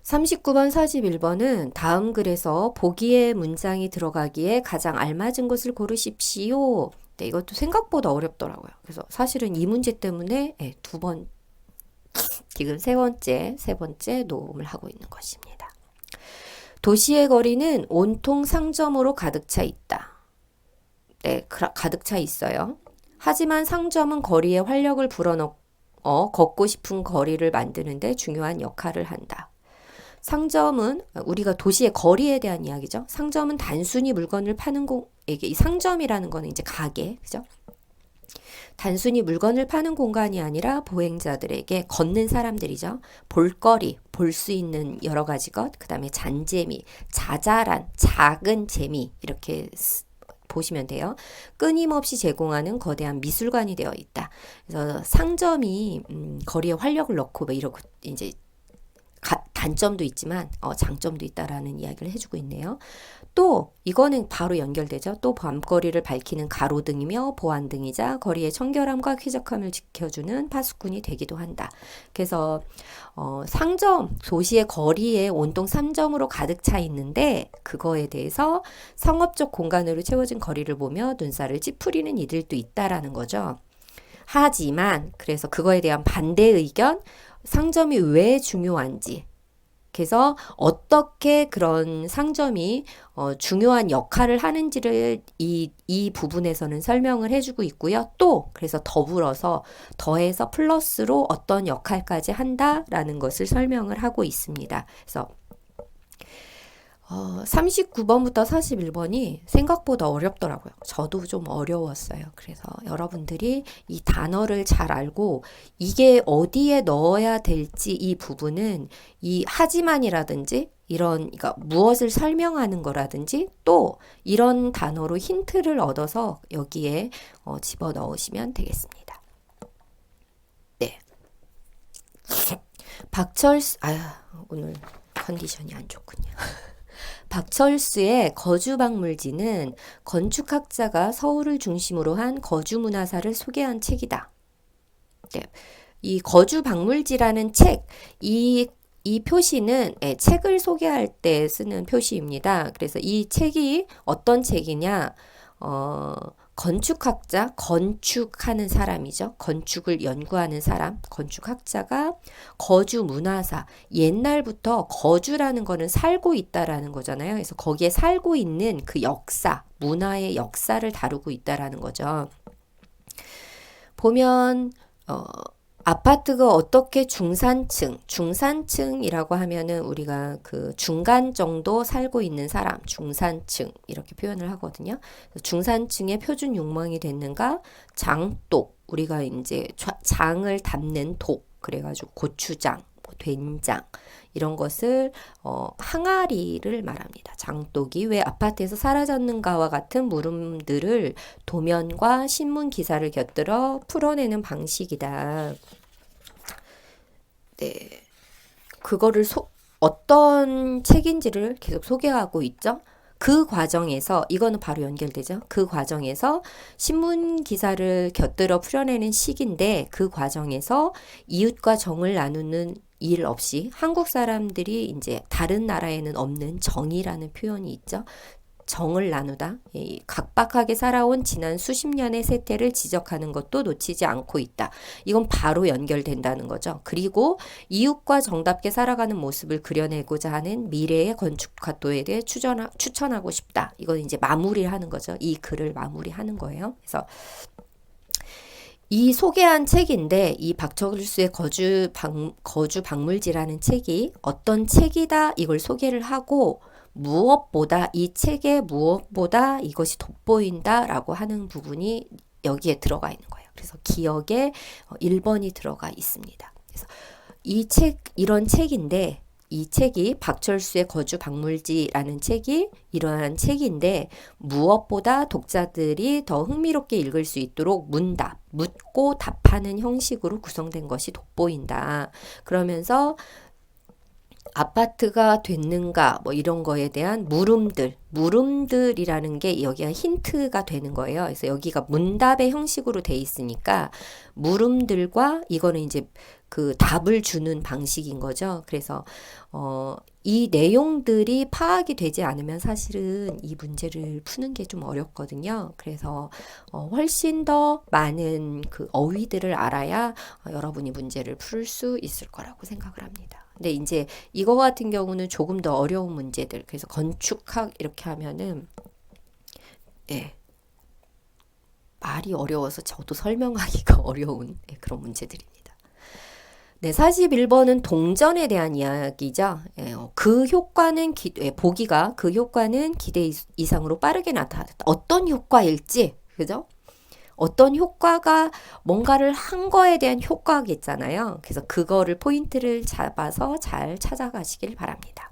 39번, 41번은 다음 글에서 보기에 문장이 들어가기에 가장 알맞은 것을 고르십시오. 네, 이것도 생각보다 어렵더라고요. 그래서 사실은 이 문제 때문에 지금 세 번째 녹음을 하고 있는 것입니다. 도시의 거리는 온통 상점으로 가득 차 있다. 네, 가득 차 있어요. 하지만 상점은 거리에 활력을 불어넣어 걷고 싶은 거리를 만드는데 중요한 역할을 한다. 상점은 우리가 도시의 거리에 대한 이야기죠. 상점은 단순히 물건을 파는 이게 이 상점이라는 거는 이제 가게, 그죠? 단순히 물건을 파는 공간이 아니라 보행자들에게 걷는 사람들이죠. 볼거리, 볼 수 있는 여러 가지 것, 그 다음에 잔재미, 자잘한, 작은 재미 이렇게 보시면 돼요. 끊임없이 제공하는 거대한 미술관이 되어 있다. 그래서 상점이 거리에 활력을 넣고 뭐 이러고 이제 단점도 있지만 장점도 있다라는 이야기를 해주고 있네요. 또 이거는 바로 연결되죠. 또 밤거리를 밝히는 가로등이며 보안등이자 거리의 청결함과 쾌적함을 지켜주는 파수꾼이 되기도 한다. 그래서 상점, 도시의 거리에 온통 상점으로 가득 차 있는데 그거에 대해서 상업적 공간으로 채워진 거리를 보며 눈살을 찌푸리는 이들도 있다라는 거죠. 하지만 그래서 그거에 대한 반대 의견, 상점이 왜 중요한지, 그래서 어떻게 그런 상점이 중요한 역할을 하는지를 이 부분에서는 설명을 해주고 있고요. 또 그래서 더해서 플러스로 어떤 역할까지 한다라는 것을 설명을 하고 있습니다. 그래서 39번부터 41번이 생각보다 어렵더라고요. 저도 좀 어려웠어요. 그래서 여러분들이 이 단어를 잘 알고 이게 어디에 넣어야 될지 이 부분은 이 하지만이라든지 그러니까 무엇을 설명하는 거라든지 또 이런 단어로 힌트를 얻어서 여기에 집어 넣으시면 되겠습니다. 네. 오늘 컨디션이 안 좋군요. 박철수의 거주박물지는 건축학자가 서울을 중심으로 한 거주문화사를 소개한 책이다. 네. 이 거주박물지라는 책, 이 표시는 책을 소개할 때 쓰는 표시입니다. 그래서 이 책이 어떤 책이냐, 건축학자, 건축하는 사람이죠. 건축을 연구하는 사람, 건축학자가 거주 문화사, 옛날부터 거주라는 거는 살고 있다라는 거잖아요. 그래서 거기에 살고 있는 그 역사, 문화의 역사를 다루고 있다라는 거죠. 보면 아파트가 어떻게 중산층이라고 하면은 우리가 그 중간 정도 살고 있는 사람, 중산층 이렇게 표현을 하거든요. 중산층의 표준 욕망이 됐는가? 장독, 우리가 이제 장을 담는 독, 그래가지고 고추장, 된장 이런 것을 항아리를 말합니다. 장독이 왜 아파트에서 사라졌는가와 같은 물음들을 도면과 신문 기사를 곁들여 풀어내는 방식이다. 네, 그거를 어떤 책인지를 계속 소개하고 있죠. 그 과정에서 이거는 바로 연결되죠. 그 과정에서 신문 기사를 곁들여 풀어내는 시기인데 그 과정에서 이웃과 정을 나누는 일 없이 한국 사람들이 이제 다른 나라에는 없는 정이라는 표현이 있죠. 정을 나누다, 각박하게 살아온 지난 수십 년의 세태를 지적하는 것도 놓치지 않고 있다. 이건 바로 연결된다는 거죠. 그리고 이웃과 정답게 살아가는 모습을 그려내고자 하는 미래의 건축가도에 대해 추천하고 싶다. 이건 이제 마무리하는 거죠. 이 글을 마무리하는 거예요. 그래서 이 소개한 책인데 이 박철수의 거주박물지라는 책이 어떤 책이다 이걸 소개를 하고 이 책에 무엇보다 이것이 돋보인다라고 하는 부분이 여기에 들어가 있는 거예요. 그래서 기억에 1번이 들어가 있습니다. 그래서 이런 책인데 이 책이 박철수의 거주박물지라는 책이 이러한 책인데 무엇보다 독자들이 더 흥미롭게 읽을 수 있도록 묻고 답하는 형식으로 구성된 것이 돋보인다. 그러면서 아파트가 됐는가 뭐 이런 거에 대한 물음들이라는 게 여기가 힌트가 되는 거예요. 그래서 여기가 문답의 형식으로 돼 있으니까 물음들과 이거는 이제 그 답을 주는 방식인 거죠. 그래서 이 내용들이 파악이 되지 않으면 사실은 이 문제를 푸는 게 좀 어렵거든요. 그래서 훨씬 더 많은 그 어휘들을 알아야 여러분이 문제를 풀 수 있을 거라고 생각을 합니다. 근데 이제 이거 같은 경우는 조금 더 어려운 문제들. 그래서 건축학 이렇게 하면은 예, 말이 어려워서 저도 설명하기가 어려운 그런 문제들입니다. 네, 41번은 동전에 대한 이야기죠. 그 효과는 보기가 그 효과는 기대 이상으로 빠르게 나타났다. 어떤 효과일지, 그죠? 어떤 효과가 뭔가를 한 거에 대한 효과겠잖아요. 그래서 그거를 포인트를 잡아서 잘 찾아가시길 바랍니다.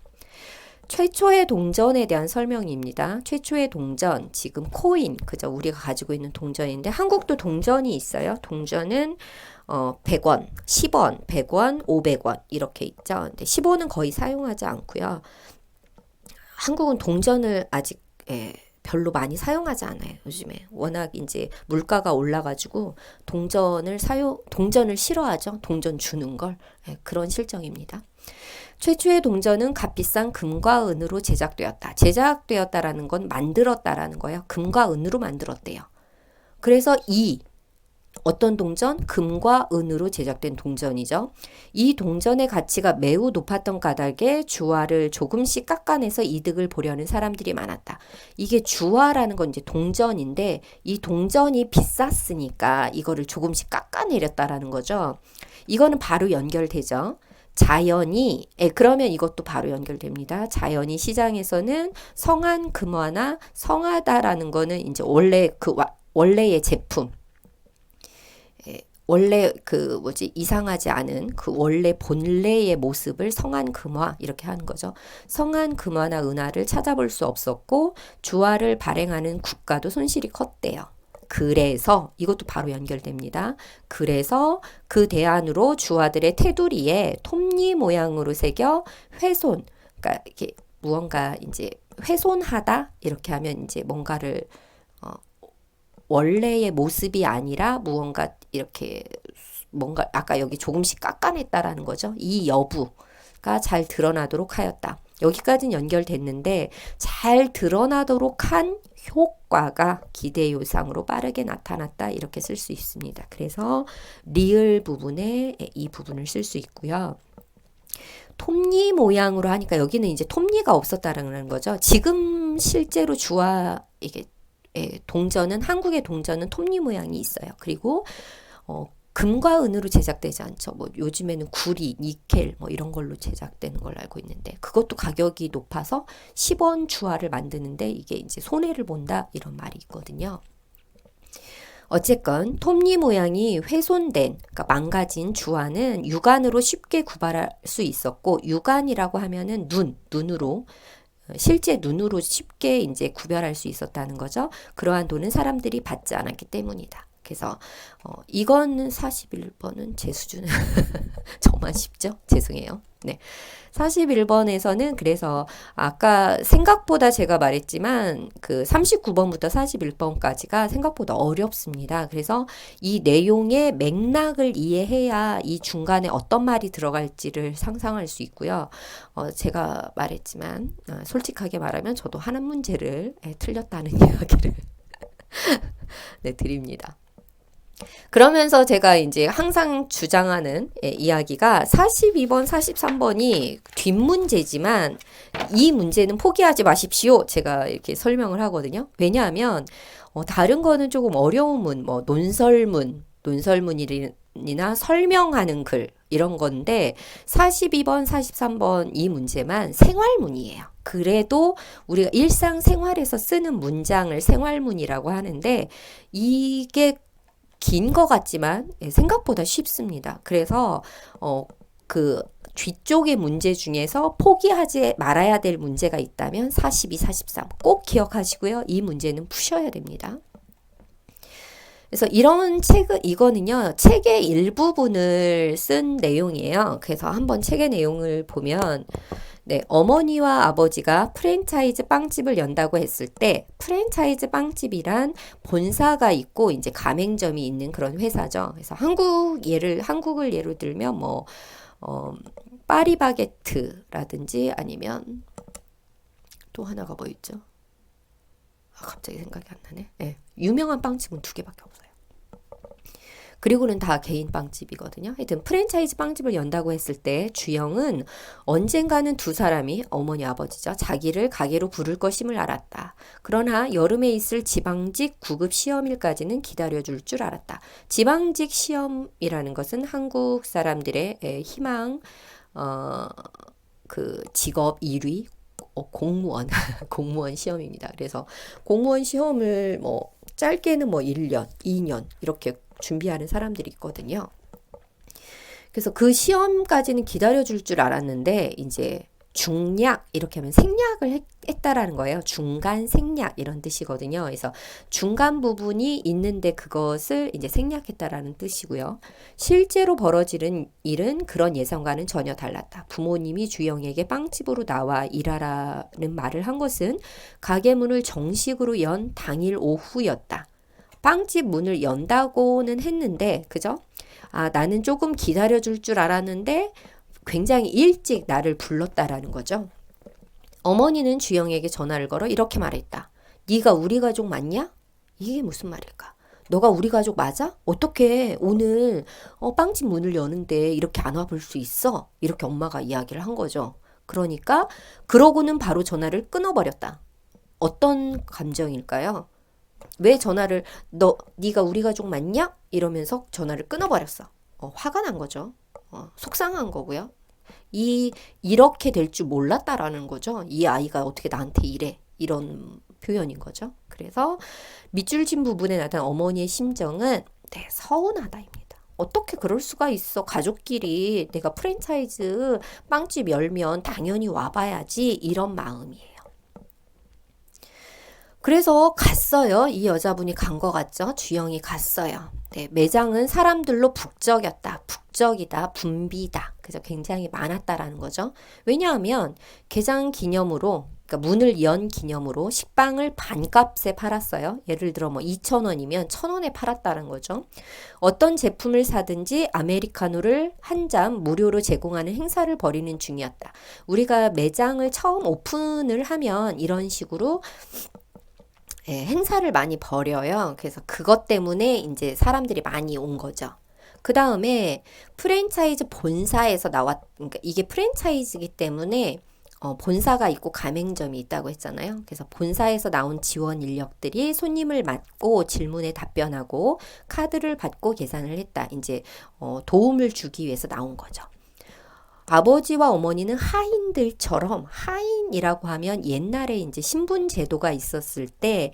최초의 동전에 대한 설명입니다. 최초의 동전, 지금 코인, 그죠? 우리가 가지고 있는 동전인데 한국도 동전이 있어요. 동전은 100원, 10원, 100원, 500원 이렇게 있죠. 근데 10원은 거의 사용하지 않고요. 한국은 동전을 아직 별로 많이 사용하지 않아요. 요즘에 워낙 이제 물가가 올라가지고 동전을 싫어하죠. 동전 주는 걸 그런 실정입니다. 최초의 동전은 값비싼 금과 은으로 제작되었다. 제작되었다라는 건 만들었다라는 거예요. 금과 은으로 만들었대요. 그래서 어떤 동전? 금과 은으로 제작된 동전이죠. 이 동전의 가치가 매우 높았던 까닭에 주화를 조금씩 깎아내서 이득을 보려는 사람들이 많았다. 이게 주화라는 건 이제 동전인데 이 동전이 비쌌으니까 이거를 조금씩 깎아내렸다라는 거죠. 이거는 바로 연결되죠. 자연이 그러면 이것도 바로 연결됩니다. 자연이 시장에서는 성한 금화나 성하다라는 거는 이제 원래의 제품 원래 이상하지 않은 그 원래 본래의 모습을 성한 금화 이렇게 하는 거죠. 성한 금화나 은화를 찾아볼 수 없었고 주화를 발행하는 국가도 손실이 컸대요. 그래서 이것도 바로 연결됩니다. 그래서 그 대안으로 주화들의 테두리에 톱니 모양으로 새겨 훼손, 그러니까 이렇게 무언가 이제 훼손하다 이렇게 하면 이제 뭔가를 원래의 모습이 아니라 무언가 이렇게 뭔가 아까 여기 조금씩 깎아냈다라는 거죠. 이 여부가 잘 드러나도록 하였다. 여기까지는 연결됐는데 잘 드러나도록 한 효과가 기대 요상으로 빠르게 나타났다 이렇게 쓸 수 있습니다. 그래서 리을 부분에 이 부분을 쓸 수 있고요. 톱니 모양으로 하니까 여기는 이제 톱니가 없었다라는 거죠. 지금 실제로 주화 이게 동전은 한국의 동전은 톱니 모양이 있어요. 그리고 금과 은으로 제작되지 않죠. 뭐 요즘에는 구리, 니켈 뭐 이런 걸로 제작되는 걸로 알고 있는데 그것도 가격이 높아서 10원 주화를 만드는데 이게 이제 손해를 본다 이런 말이 있거든요. 어쨌건 톱니 모양이 훼손된, 그러니까 망가진 주화는 육안으로 쉽게 구별할 수 있었고 육안이라고 하면은 눈으로 실제 눈으로 쉽게 이제 구별할 수 있었다는 거죠. 그러한 돈은 사람들이 받지 않았기 때문이다. 그래서 이거는 41번은 제 수준은 정말 쉽죠? 죄송해요. 네. 41번에서는 그래서 아까 생각보다 제가 말했지만 그 39번부터 41번까지가 생각보다 어렵습니다. 그래서 이 내용의 맥락을 이해해야 이 중간에 어떤 말이 들어갈지를 상상할 수 있고요. 제가 말했지만 솔직하게 말하면 저도 한 문제를 틀렸다는 이야기를 네, 드립니다. 그러면서 제가 이제 항상 주장하는 이야기가 42번, 43번이 뒷문제지만 이 문제는 포기하지 마십시오. 제가 이렇게 설명을 하거든요. 왜냐하면 다른 거는 조금 어려운 문, 뭐 논설문이나 설명하는 글 이런 건데 42번, 43번 이 문제만 생활문이에요. 그래도 우리가 일상생활에서 쓰는 문장을 생활문이라고 하는데 이게 긴 것 같지만 생각보다 쉽습니다. 그래서 그 뒤쪽의 문제 중에서 포기하지 말아야 될 문제가 있다면 42, 43 꼭 기억하시고요. 이 문제는 푸셔야 됩니다. 그래서 이런 책은, 이거는요, 책의 일부분을 쓴 내용이에요. 그래서 한번 책의 내용을 보면, 네, 어머니와 아버지가 프랜차이즈 빵집을 연다고 했을 때, 프랜차이즈 빵집이란 본사가 있고, 이제 가맹점이 있는 그런 회사죠. 그래서 한국을 예로 들면, 뭐, 파리바게트라든지 아니면 또 하나가 뭐 있죠? 갑자기 생각이 안 나네. 네, 유명한 빵집은 두 개밖에 없어요. 그리고는 다 개인 빵집이거든요. 하여튼 프랜차이즈 빵집을 연다고 했을 때 주영은 언젠가는 두 사람이 어머니 아버지죠. 자기를 가게로 부를 것임을 알았다. 그러나 여름에 있을 지방직 구급 시험일까지는 기다려줄 줄 알았다. 지방직 시험이라는 것은 한국 사람들의 희망, 그 직업 1위, 공무원, 공무원 시험입니다. 그래서 공무원 시험을 뭐 짧게는 뭐 1년, 2년 이렇게 준비하는 사람들이 있거든요. 그래서 그 시험까지는 기다려줄 줄 알았는데 이제 중략 이렇게 하면 생략을 했다라는 거예요. 중간 생략 이런 뜻이거든요. 그래서 중간 부분이 있는데 그것을 이제 생략했다라는 뜻이고요. 실제로 벌어지는 일은 그런 예상과는 전혀 달랐다. 부모님이 주영에게 빵집으로 나와 일하라는 말을 한 것은 가게 문을 정식으로 연 당일 오후였다. 빵집 문을 연다고는 했는데, 그죠? 아, 나는 조금 기다려줄 줄 알았는데 굉장히 일찍 나를 불렀다라는 거죠. 어머니는 주영에게 전화를 걸어 이렇게 말했다. 네가 우리 가족 맞냐? 이게 무슨 말일까? 너가 우리 가족 맞아? 어떻게 오늘 빵집 문을 여는데 이렇게 안 와볼 수 있어? 이렇게 엄마가 이야기를 한 거죠. 그러니까 그러고는 바로 전화를 끊어버렸다. 어떤 감정일까요? 왜 전화를 네가 우리 가족 맞냐? 이러면서 전화를 끊어버렸어. 화가 난 거죠. 속상한 거고요. 이렇게 될 줄 몰랐다라는 거죠. 이 아이가 어떻게 나한테 이래? 이런 표현인 거죠. 그래서 밑줄 친 부분에 나타난 어머니의 심정은 네, 서운하다입니다. 어떻게 그럴 수가 있어? 가족끼리 내가 프랜차이즈 빵집 열면 당연히 와봐야지 이런 마음이에요. 그래서 갔어요. 이 여자분이 간 것 같죠? 주영이 갔어요. 네, 매장은 사람들로 북적였다. 북적이다. 붐비다. 그래서 굉장히 많았다라는 거죠. 왜냐하면 개장 기념으로, 그러니까 문을 연 기념으로 식빵을 반값에 팔았어요. 예를 들어 뭐 2,000원이면 1,000원에 팔았다는 거죠. 어떤 제품을 사든지 아메리카노를 한 잔 무료로 제공하는 행사를 벌이는 중이었다. 우리가 매장을 처음 오픈을 하면 이런 식으로 행사를 많이 벌여요. 그래서 그것 때문에 이제 사람들이 많이 온 거죠. 그 다음에 프랜차이즈 본사에서 그러니까 이게 프랜차이즈이기 때문에 본사가 있고 가맹점이 있다고 했잖아요. 그래서 본사에서 나온 지원 인력들이 손님을 맞고 질문에 답변하고 카드를 받고 계산을 했다. 이제 도움을 주기 위해서 나온 거죠. 아버지와 어머니는 하인들처럼, 하인이라고 하면 옛날에 이제 신분 제도가 있었을 때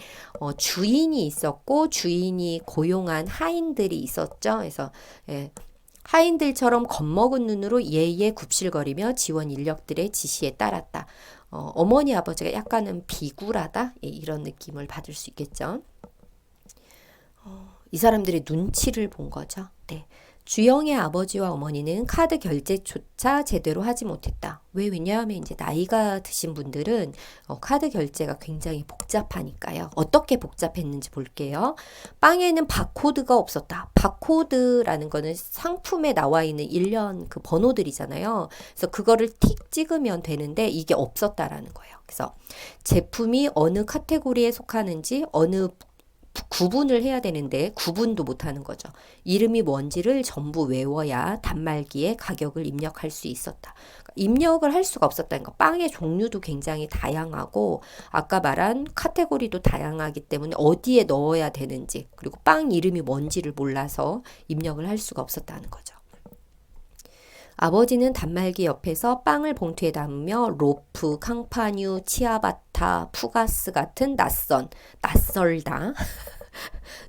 주인이 있었고 주인이 고용한 하인들이 있었죠. 그래서 하인들처럼 겁먹은 눈으로 예예 굽실거리며 지원 인력들의 지시에 따랐다. 어머니 아버지가 약간은 비굴하다 이런 느낌을 받을 수 있겠죠. 이 사람들의 눈치를 본 거죠. 네. 주영의 아버지와 어머니는 카드 결제조차 제대로 하지 못했다. 왜냐하면 이제 나이가 드신 분들은 카드 결제가 굉장히 복잡하니까요. 어떻게 복잡했는지 볼게요. 빵에는 바코드가 없었다. 바코드라는 거는 상품에 나와 있는 일련 그 번호들이잖아요. 그래서 그거를 틱 찍으면 되는데 이게 없었다라는 거예요. 그래서 제품이 어느 카테고리에 속하는지 어느 구분을 해야 되는데 구분도 못하는 거죠. 이름이 뭔지를 전부 외워야 단말기에 가격을 입력할 수 있었다. 입력을 할 수가 없었다는 거. 빵의 종류도 굉장히 다양하고 아까 말한 카테고리도 다양하기 때문에 어디에 넣어야 되는지 그리고 빵 이름이 뭔지를 몰라서 입력을 할 수가 없었다는 거죠. 아버지는 단말기 옆에서 빵을 봉투에 담으며 로프, 캉파뉴, 치아바타, 푸가스 같은 낯설다.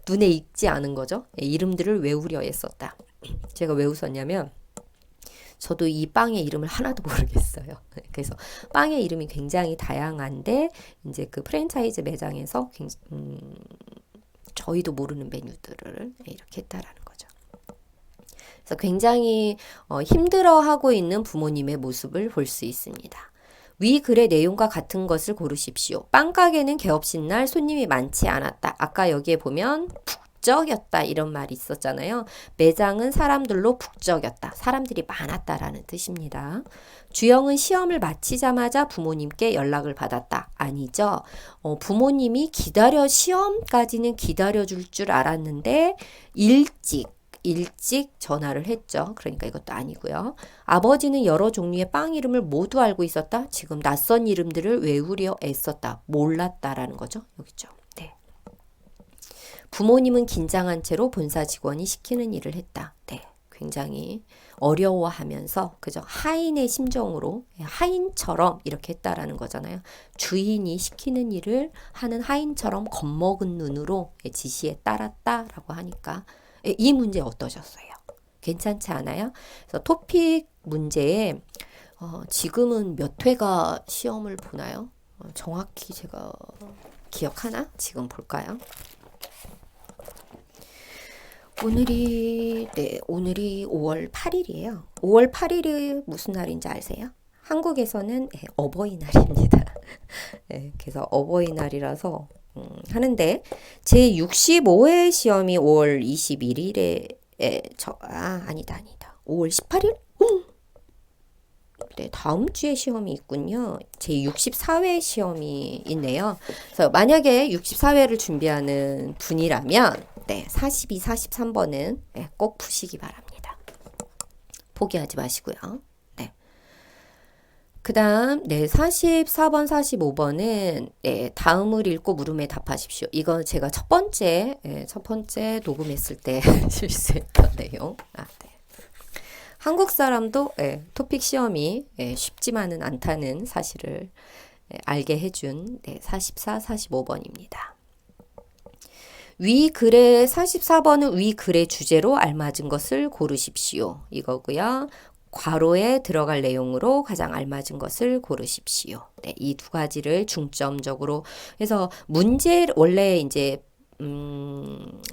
눈에 익지 않은 거죠. 이름들을 외우려 했었다. 제가 왜 웃었냐면 저도 이 빵의 이름을 하나도 모르겠어요. 그래서 빵의 이름이 굉장히 다양한데 이제 그 프랜차이즈 매장에서 저희도 모르는 메뉴들을 이렇게 했다라는 거죠. 그래서 굉장히 힘들어하고 있는 부모님의 모습을 볼 수 있습니다. 위 글의 내용과 같은 것을 고르십시오. 빵가게는 개업식 날 손님이 많지 않았다. 아까 여기에 보면 북적였다 이런 말이 있었잖아요. 매장은 사람들로 북적였다. 사람들이 많았다라는 뜻입니다. 주영은 시험을 마치자마자 부모님께 연락을 받았다. 아니죠. 부모님이 시험까지는 기다려줄 줄 알았는데 일찍 전화를 했죠. 그러니까 이것도 아니고요. 아버지는 여러 종류의 빵 이름을 모두 알고 있었다. 지금 낯선 이름들을 외우려 애썼다. 몰랐다라는 거죠. 여기죠. 네. 부모님은 긴장한 채로 본사 직원이 시키는 일을 했다. 네. 굉장히 어려워하면서 그죠? 하인의 심정으로 하인처럼 이렇게 했다라는 거잖아요. 주인이 시키는 일을 하는 하인처럼 겁먹은 눈으로 지시에 따랐다라고 하니까 이 문제 어떠셨어요? 괜찮지 않아요? 그래서 토픽 문제에 지금은 몇 회가 시험을 보나요? 정확히 제가 기억하나? 지금 볼까요? 오늘이 5월 8일이에요. 5월 8일이 무슨 날인지 아세요? 한국에서는 어버이날입니다. 네, 그래서 어버이날이라서 하는데 제65회 시험이 5월 21일에 아니다. 5월 18일? 네, 다음 주에 시험이 있군요. 제64회 시험이 있네요. 그래서 만약에 64회를 준비하는 분이라면 42, 43번은 꼭 푸시기 바랍니다. 포기하지 마시고요. 네. 그 다음 44번, 45번은 다음을 읽고 물음에 답하십시오. 이건 제가 첫 번째 녹음했을 때 실수했던 내용. 네. 한국 사람도 토픽 시험이 쉽지만은 않다는 사실을 알게 해준 44, 45번입니다. 위 글의 44번은 위 글의 주제로 알맞은 것을 고르십시오. 이거고요. 괄호에 들어갈 내용으로 가장 알맞은 것을 고르십시오. 네, 이 두 가지를 중점적으로 해서 원래 이제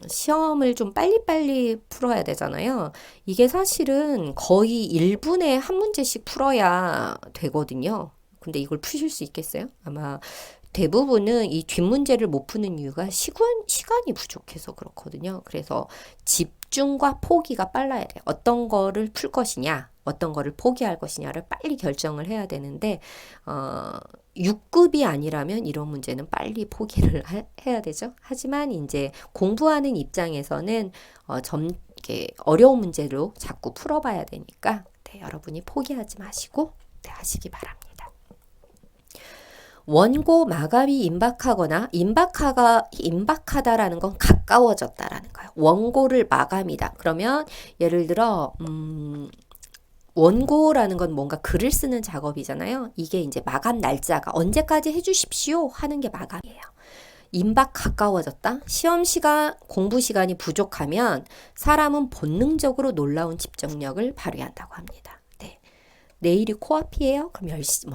시험을 좀 빨리빨리 풀어야 되잖아요. 이게 사실은 거의 1분에 한 문제씩 풀어야 되거든요. 근데 이걸 푸실 수 있겠어요? 아마 대부분은 이 뒷문제를 못 푸는 이유가 시간이 부족해서 그렇거든요. 그래서 집중과 포기가 빨라야 돼요. 어떤 거를 풀 것이냐, 어떤 거를 포기할 것이냐를 빨리 결정을 해야 되는데 6급이 아니라면 이런 문제는 빨리 포기를 해야 되죠. 하지만 이제 공부하는 입장에서는 이렇게 어려운 문제로 자꾸 풀어봐야 되니까 여러분이 포기하지 마시고 하시기 바랍니다. 원고 마감이 임박하거나 임박하다라는 건 가까워졌다라는 거예요. 원고를 마감이다. 그러면 예를 들어 원고라는 건 뭔가 글을 쓰는 작업이잖아요. 이게 이제 마감 날짜가 언제까지 해주십시오 하는 게 마감이에요. 임박 가까워졌다. 시험 시간, 공부 시간이 부족하면 사람은 본능적으로 놀라운 집중력을 발휘한다고 합니다. 내일이 코앞이에요? 그럼 열심히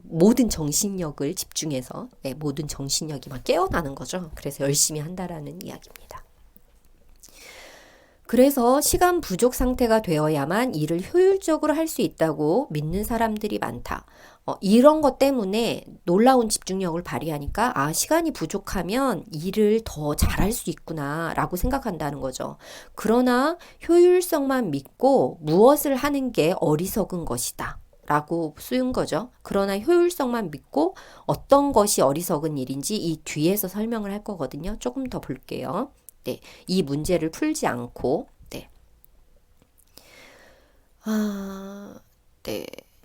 모든 정신력을 집중해서 모든 정신력이 막 깨어나는 거죠. 그래서 열심히 한다라는 이야기입니다. 그래서 시간 부족 상태가 되어야만 일을 효율적으로 할 수 있다고 믿는 사람들이 많다. 이런 것 때문에 놀라운 집중력을 발휘하니까 시간이 부족하면 일을 더 잘할 수 있구나 라고 생각한다는 거죠. 그러나 효율성만 믿고 무엇을 하는 게 어리석은 것이다 라고 쓰인 거죠. 그러나 효율성만 믿고 어떤 것이 어리석은 일인지 이 뒤에서 설명을 할 거거든요. 조금 더 볼게요. 이 문제를 풀지 않고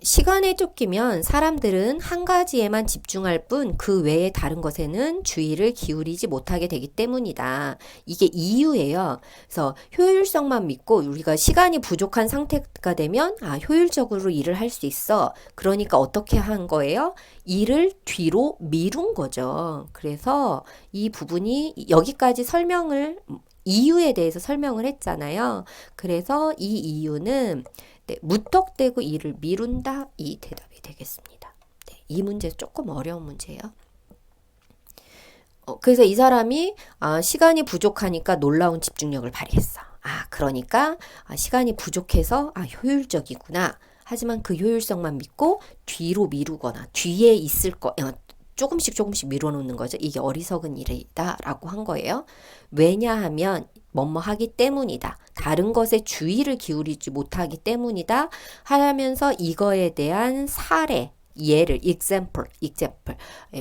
시간에 쫓기면 사람들은 한 가지에만 집중할 뿐 그 외의 다른 것에는 주의를 기울이지 못하게 되기 때문이다. 이게 이유예요. 그래서 효율성만 믿고 우리가 시간이 부족한 상태가 되면 효율적으로 일을 할 수 있어. 그러니까 어떻게 한 거예요? 일을 뒤로 미룬 거죠. 그래서 이 부분이 여기까지 이유에 대해서 설명을 했잖아요. 그래서 이 이유는 무턱대고 일을 미룬다 이 대답이 되겠습니다. 이 문제 조금 어려운 문제예요. 그래서 이 사람이 시간이 부족하니까 놀라운 집중력을 발휘했어. 그러니까 시간이 부족해서 효율적이구나. 하지만 그 효율성만 믿고 뒤로 미루거나 뒤에 있을 조금씩 미뤄놓는 거죠. 이게 어리석은 일이다라고 한 거예요. 왜냐하면 뭐뭐 하기 때문이다. 다른 것에 주의를 기울이지 못하기 때문이다. 하면서 이거에 대한 예를 example,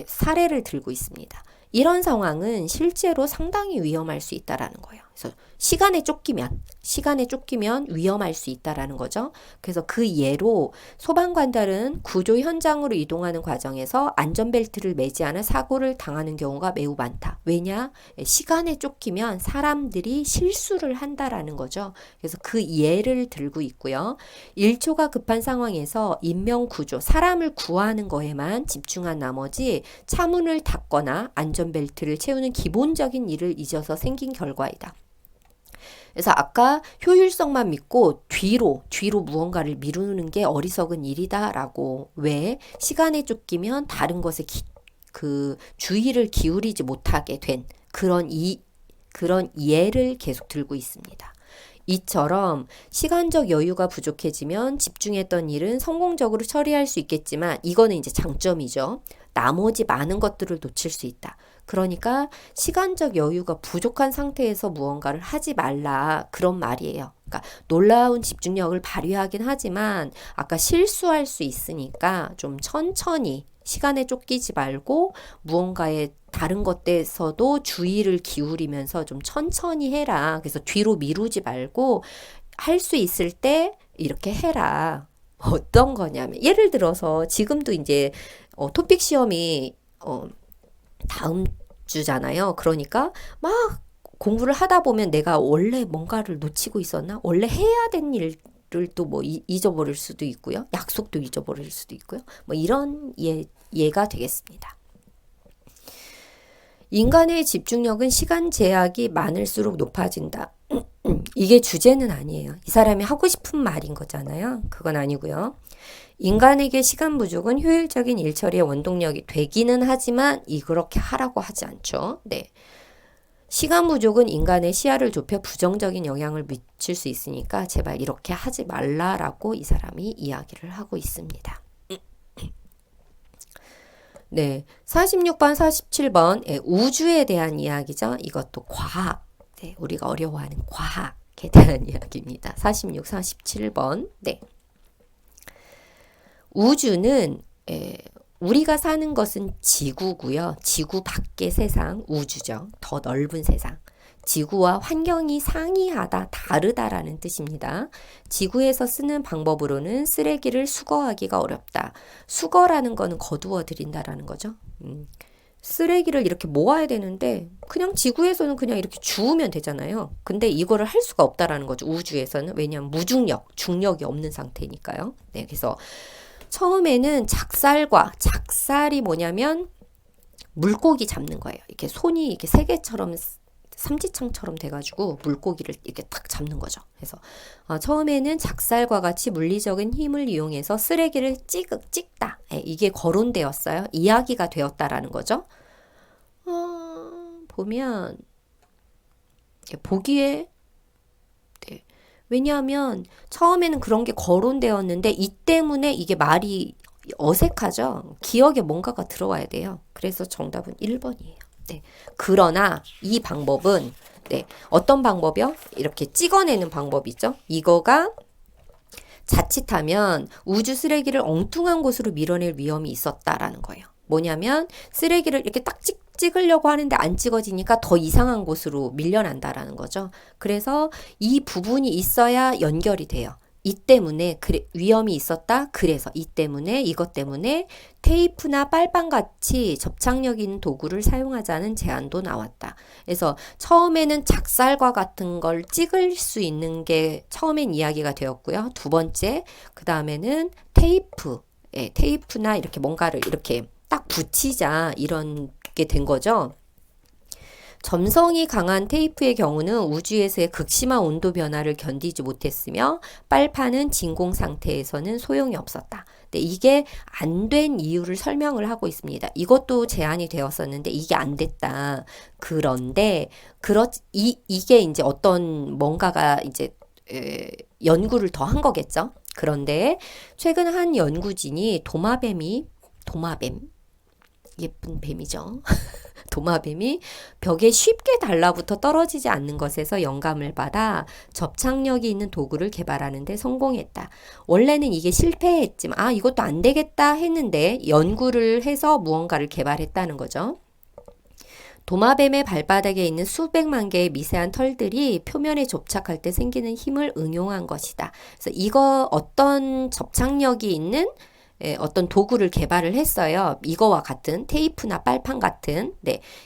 사례를 들고 있습니다. 이런 상황은 실제로 상당히 위험할 수 있다라는 거예요. 그래서 시간에 쫓기면 위험할 수 있다라는 거죠. 그래서 그 예로 소방관들은 구조 현장으로 이동하는 과정에서 안전벨트를 매지 않아 사고를 당하는 경우가 매우 많다. 왜냐? 시간에 쫓기면 사람들이 실수를 한다라는 거죠. 그래서 그 예를 들고 있고요. 1초가 급한 상황에서 인명구조, 사람을 구하는 거에만 집중한 나머지 차문을 닫거나 안전벨트를 채우는 기본적인 일을 잊어서 생긴 결과이다. 그래서 아까 효율성만 믿고 뒤로 무언가를 미루는 게 어리석은 일이다라고, 왜? 시간에 쫓기면 다른 것에 주의를 기울이지 못하게 된 그런 예를 계속 들고 있습니다. 이처럼 시간적 여유가 부족해지면 집중했던 일은 성공적으로 처리할 수 있겠지만, 이거는 이제 장점이죠. 나머지 많은 것들을 놓칠 수 있다. 그러니까 시간적 여유가 부족한 상태에서 무언가를 하지 말라, 그런 말이에요. 그러니까 놀라운 집중력을 발휘하긴 하지만 아까 실수할 수 있으니까 좀 천천히, 시간에 쫓기지 말고 무언가에 다른 것에서도 주의를 기울이면서 좀 천천히 해라. 그래서 뒤로 미루지 말고 할 수 있을 때 이렇게 해라. 어떤 거냐면, 예를 들어서 지금도 이제 토픽 시험이 다음 주잖아요. 그러니까 막 공부를 하다 보면 내가 원래 뭔가를 놓치고 있었나? 원래 해야 된 일을 또 뭐 잊어버릴 수도 있고요. 약속도 잊어버릴 수도 있고요. 뭐 이런 예가 되겠습니다. 인간의 집중력은 시간 제약이 많을수록 높아진다. 이게 주제는 아니에요. 이 사람이 하고 싶은 말인 거잖아요. 그건 아니고요. 인간에게 시간 부족은 효율적인 일처리의 원동력이 되기는 하지만 그렇게 하라고 하지 않죠. 네. 시간 부족은 인간의 시야를 좁혀 부정적인 영향을 미칠 수 있으니까 제발 이렇게 하지 말라라고 이 사람이 이야기를 하고 있습니다. 네. 46번, 47번 우주에 대한 이야기죠. 이것도 과학. 네, 우리가 어려워하는 과학에 대한 이야기입니다. 46, 47번. 네. 우주는 우리가 사는 것은 지구고요. 지구 밖의 세상, 우주죠. 더 넓은 세상. 지구와 환경이 상이하다, 다르다라는 뜻입니다. 지구에서 쓰는 방법으로는 쓰레기를 수거하기가 어렵다. 수거라는 거는 거두어 들인다라는 거죠. 쓰레기를 이렇게 모아야 되는데 그냥 지구에서는 그냥 이렇게 주우면 되잖아요. 근데 이거를 할 수가 없다라는 거죠. 우주에서는. 왜냐하면 무중력, 중력이 없는 상태니까요. 네, 그래서 처음에는 작살이 뭐냐면 물고기 잡는 거예요. 이렇게 손이 이렇게 세개처럼 삼지창처럼 돼가지고 물고기를 이렇게 딱 잡는 거죠. 그래서 처음에는 작살과 같이 물리적인 힘을 이용해서 쓰레기를 찍다. 이게 거론되었어요. 이야기가 되었다라는 거죠. 보면 보기에 네. 왜냐하면 처음에는 그런 게 거론되었는데 이 때문에 이게 말이 어색하죠. 기억에 뭔가가 들어와야 돼요. 그래서 정답은 1번이에요. 네. 그러나 이 방법은 어떤 방법이요? 이렇게 찍어내는 방법이죠. 이거가 자칫하면 우주 쓰레기를 엉뚱한 곳으로 밀어낼 위험이 있었다라는 거예요. 뭐냐면 쓰레기를 이렇게 딱 찍으려고 하는데 안 찍어지니까 더 이상한 곳으로 밀려난다라는 거죠. 그래서 이 부분이 있어야 연결이 돼요. 이 때문에 위험이 있었다. 그래서 이것 때문에 테이프나 빨판 같이 접착력 있는 도구를 사용하자는 제안도 나왔다. 그래서 처음에는 작살과 같은 걸 찍을 수 있는 게 처음엔 이야기가 되었고요. 두 번째, 그 다음에는 테이프나 이렇게 뭔가를 이렇게 딱 붙이자, 이런 게 된 거죠. 점성이 강한 테이프의 경우는 우주에서의 극심한 온도 변화를 견디지 못했으며 빨판은 진공 상태에서는 소용이 없었다. 근데 이게 안 된 이유를 설명을 하고 있습니다. 이것도 제안이 되었었는데 이게 안 됐다. 그런데 이게 이제 어떤 뭔가가 이제 연구를 더 한 거겠죠. 그런데 최근 한 연구진이 도마뱀 예쁜 뱀이죠. 도마뱀이 벽에 쉽게 달라붙어 떨어지지 않는 것에서 영감을 받아 접착력이 있는 도구를 개발하는 데 성공했다. 원래는 이게 실패했지만 이것도 안 되겠다 했는데 연구를 해서 무언가를 개발했다는 거죠. 도마뱀의 발바닥에 있는 수백만 개의 미세한 털들이 표면에 접착할 때 생기는 힘을 응용한 것이다. 그래서 이거 어떤 접착력이 있는 어떤 도구를 개발을 했어요. 이거와 같은 테이프나 빨판 같은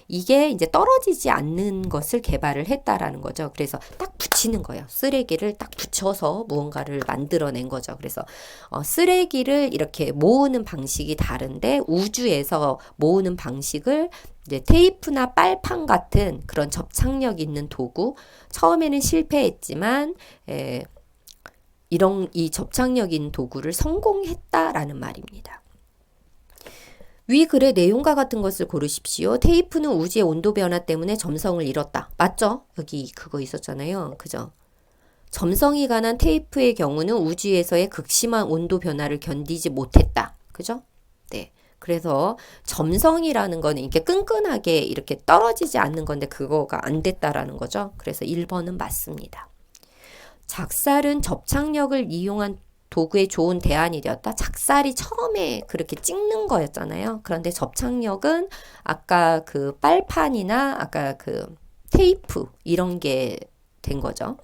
이게 이제 떨어지지 않는 것을 개발을 했다라는 거죠. 그래서 딱 붙이는 거예요. 쓰레기를 딱 붙여서 무언가를 만들어낸 거죠. 그래서 쓰레기를 이렇게 모으는 방식이 다른데 우주에서 모으는 방식을 이제 테이프나 빨판 같은 그런 접착력 있는 도구 처음에는 실패했지만 이 접착력인 도구를 성공했다라는 말입니다. 위 글의 내용과 같은 것을 고르십시오. 테이프는 우주의 온도 변화 때문에 점성을 잃었다. 맞죠? 여기 그거 있었잖아요. 그죠? 점성이 관한 테이프의 경우는 우주에서의 극심한 온도 변화를 견디지 못했다. 그죠? 네. 그래서 점성이라는 거는 이렇게 끈끈하게 이렇게 떨어지지 않는 건데 그거가 안 됐다라는 거죠. 그래서 1번은 맞습니다. 작살은 접착력을 이용한 도구의 좋은 대안이 되었다. 작살이 처음에 그렇게 찍는 거였잖아요. 그런데 접착력은 아까 그 빨판이나 아까 그 테이프 이런 게 된 거죠.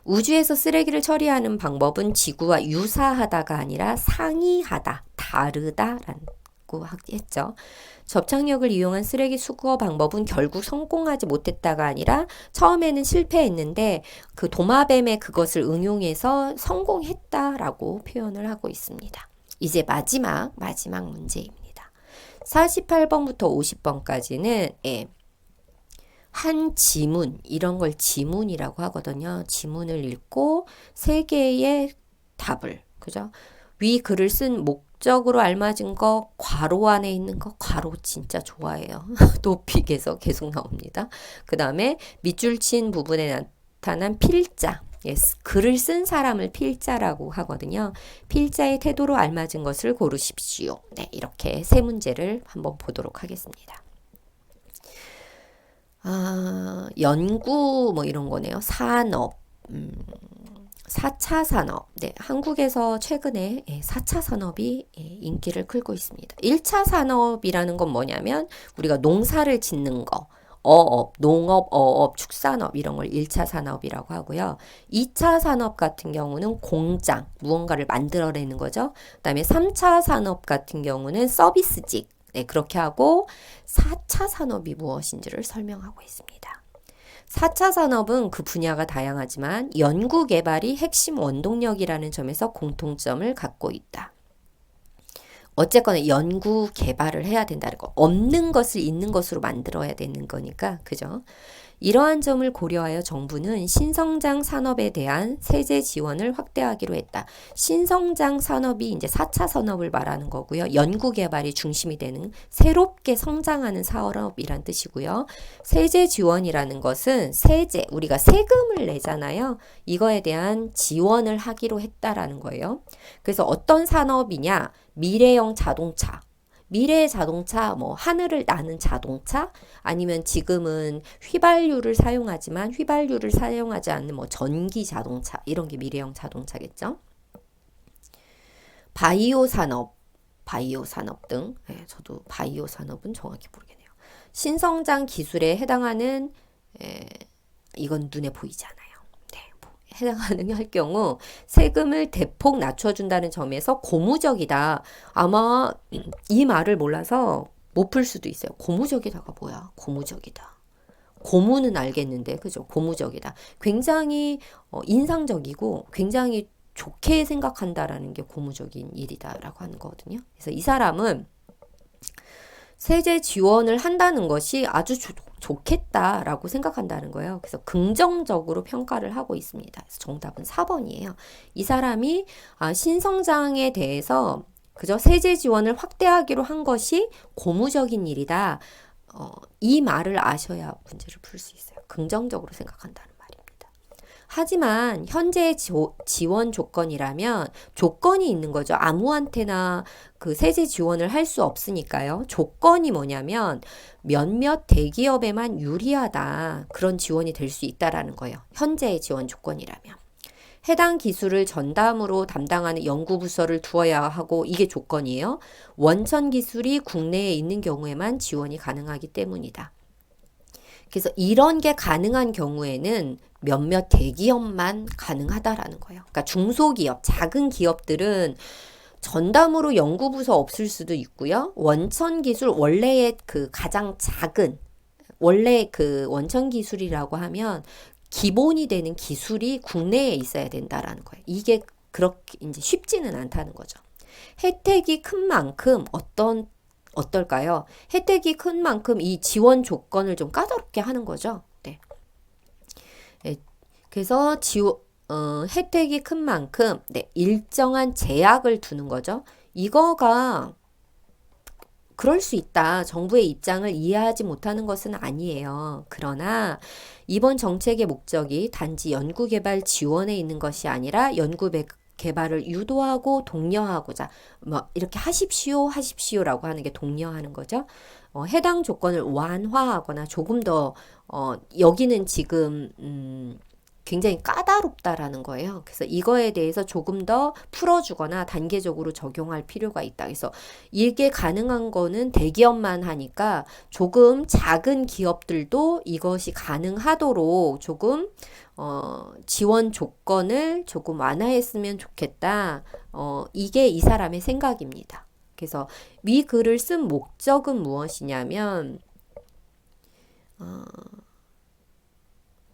우주에서 쓰레기를 처리하는 방법은 지구와 유사하다가 아니라 상이하다, 다르다라고 했죠. 접착력을 이용한 쓰레기 수거 방법은 결국 성공하지 못했다가 아니라 처음에는 실패했는데 그 도마뱀의 그것을 응용해서 성공했다라고 표현을 하고 있습니다. 이제 마지막 문제입니다. 48번부터 50번까지는 한 지문, 이런 걸 지문이라고 하거든요. 지문을 읽고 세 개의 답을, 그죠? 위 글을 쓴 목적으로 알맞은 거, 괄호 안에 있는 거, 괄호 진짜 좋아해요. 도픽에서 계속 나옵니다. 그 다음에 밑줄 친 부분에 나타난 필자, 글을 쓴 사람을 필자라고 하거든요. 필자의 태도로 알맞은 것을 고르십시오. 네, 이렇게 세 문제를 한번 보도록 하겠습니다. 연구 이런 거네요. 산업, 4차 산업. 네, 한국에서 최근에 4차 산업이 인기를 끌고 있습니다. 1차 산업이라는 건 뭐냐면 우리가 농사를 짓는 거, 어업, 농업, 어업, 축산업 이런 걸 1차 산업이라고 하고요. 2차 산업 같은 경우는 공장, 무언가를 만들어내는 거죠. 그다음에 3차 산업 같은 경우는 서비스직. 네, 그렇게 하고 4차 산업이 무엇인지를 설명하고 있습니다. 4차 산업은 그 분야가 다양하지만 연구 개발이 핵심 원동력이라는 점에서 공통점을 갖고 있다. 어쨌거나 연구 개발을 해야 된다는 거. 없는 것을 있는 것으로 만들어야 되는 거니까. 그죠? 이러한 점을 고려하여 정부는 신성장 산업에 대한 세제 지원을 확대하기로 했다. 신성장 산업이 이제 4차 산업을 말하는 거고요. 연구 개발이 중심이 되는 새롭게 성장하는 산업이란 뜻이고요. 세제 지원이라는 것은 세제, 우리가 세금을 내잖아요. 이거에 대한 지원을 하기로 했다라는 거예요. 그래서 어떤 산업이냐? 미래형 자동차. 미래의 자동차, 하늘을 나는 자동차, 아니면 지금은 휘발유를 사용하지만 휘발유를 사용하지 않는 전기 자동차, 이런 게 미래형 자동차겠죠. 바이오 산업 등, 저도 바이오 산업은 정확히 모르겠네요. 신성장 기술에 해당하는, 이건 눈에 보이지 않아요. 해당하는 할 경우 세금을 대폭 낮춰준다는 점에서 고무적이다. 아마 이 말을 몰라서 못 풀 수도 있어요. 고무적이다가 뭐야? 고무적이다. 고무는 알겠는데, 그죠? 고무적이다. 굉장히 인상적이고 굉장히 좋게 생각한다라는 게 고무적인 일이다라고 하는 거거든요. 그래서 이 사람은 세제 지원을 한다는 것이 아주 좋겠다라고 생각한다는 거예요. 그래서 긍정적으로 평가를 하고 있습니다. 그래서 정답은 4번이에요. 이 사람이 신성장에 대해서 그저 세제 지원을 확대하기로 한 것이 고무적인 일이다. 이 말을 아셔야 문제를 풀 수 있어요. 긍정적으로 생각한다는 말입니다. 하지만 현재의 지원 조건이라면 조건이 있는 거죠. 아무한테나 그 세제 지원을 할 수 없으니까요. 조건이 뭐냐면 몇몇 대기업에만 유리하다. 그런 지원이 될 수 있다라는 거예요. 현재의 지원 조건이라면. 해당 기술을 전담으로 담당하는 연구부서를 두어야 하고 이게 조건이에요. 원천 기술이 국내에 있는 경우에만 지원이 가능하기 때문이다. 그래서 이런 게 가능한 경우에는 몇몇 대기업만 가능하다라는 거예요. 그러니까 중소기업, 작은 기업들은 전담으로 연구부서 없을 수도 있고요. 원천 기술 원래의 그 가장 작은 원래 그 원천 기술이라고 하면 기본이 되는 기술이 국내에 있어야 된다라는 거예요. 이게 그렇게 이제 쉽지는 않다는 거죠. 혜택이 큰 만큼 어떨까요? 혜택이 큰 만큼 이 지원 조건을 좀 까다롭게 하는 거죠. 네. 그래서 혜택이 큰 만큼 일정한 제약을 두는 거죠. 이거가 그럴 수 있다. 정부의 입장을 이해하지 못하는 것은 아니에요. 그러나 이번 정책의 목적이 단지 연구개발 지원에 있는 것이 아니라 연구개발을 유도하고 독려하고자 이렇게 하십시오라고 하는 게 독려하는 거죠. 해당 조건을 완화하거나 조금 더 여기는 지금 굉장히 까다롭다라는 거예요. 그래서 이거에 대해서 조금 더 풀어주거나 단계적으로 적용할 필요가 있다. 그래서 이게 가능한 거는 대기업만 하니까 조금 작은 기업들도 이것이 가능하도록 조금 지원 조건을 조금 완화했으면 좋겠다. 이게 이 사람의 생각입니다. 그래서 위 글을 쓴 목적은 무엇이냐면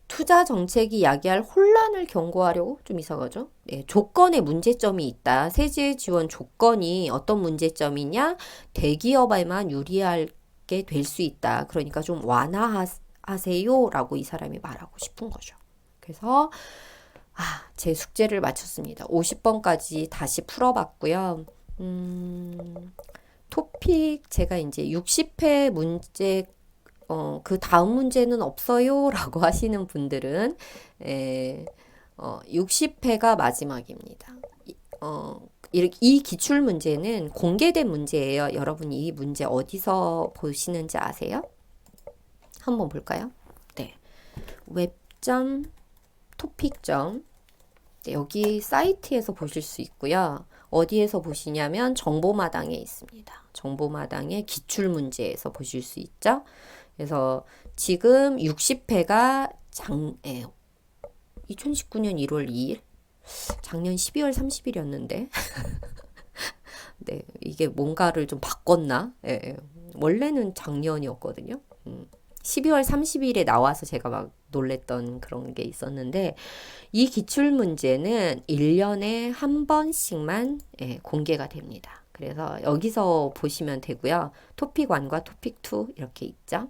투자 정책이 야기할 혼란을 경고하려고 좀 이상하죠? 네, 조건에 문제점이 있다. 세제 지원 조건이 어떤 문제점이냐? 대기업에만 유리하게 될 수 있다. 그러니까 좀 완화하세요라고 이 사람이 말하고 싶은 거죠. 그래서 제 숙제를 마쳤습니다. 50번까지 다시 풀어봤고요. 토픽 제가 이제 60회 문제 그 다음 문제는 없어요 라고 하시는 분들은 60회가 마지막입니다. 이 기출 문제는 공개된 문제예요. 여러분이 이 문제 어디서 보시는지 아세요? 한번 볼까요? 네. 웹점 토픽점 여기 사이트에서 보실 수 있고요. 어디에서 보시냐면 정보마당에 있습니다. 정보마당의 기출문제에서 보실 수 있죠. 그래서 지금 60회가 2019년 1월 2일 작년 12월 30일이었는데 네, 이게 뭔가를 좀 바꿨나? 원래는 작년이었거든요. 12월 30일에 나와서 제가 막 놀랬던 그런 게 있었는데 이 기출문제는 1년에 한 번씩만 공개가 됩니다. 그래서 여기서 보시면 되고요. 토픽 1과 토픽 2 이렇게 있죠.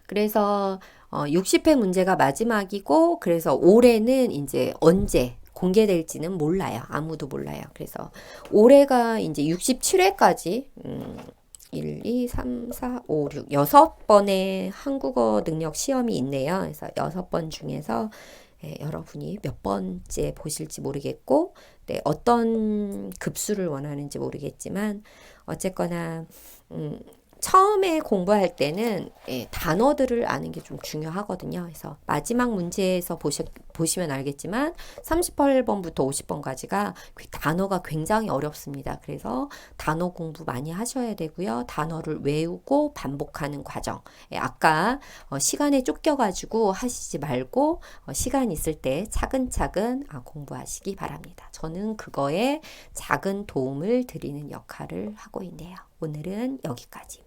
그래서 60회 문제가 마지막이고 그래서 올해는 이제 언제 공개될지는 몰라요. 아무도 몰라요. 그래서 올해가 이제 67회까지 1, 2, 3, 4, 5, 6 6번의 한국어 능력 시험이 있네요. 그래서 6번 중에서 여러분이 몇 번째 보실지 모르겠고 어떤 급수를 원하는지 모르겠지만 어쨌거나 처음에 공부할 때는 단어들을 아는 게 좀 중요하거든요. 그래서 마지막 문제에서 보시면 알겠지만 38번부터 50번까지가 단어가 굉장히 어렵습니다. 그래서 단어 공부 많이 하셔야 되고요. 단어를 외우고 반복하는 과정. 아까 시간에 쫓겨가지고 하시지 말고 시간 있을 때 차근차근 공부하시기 바랍니다. 저는 그거에 작은 도움을 드리는 역할을 하고 있네요. 오늘은 여기까지입니다.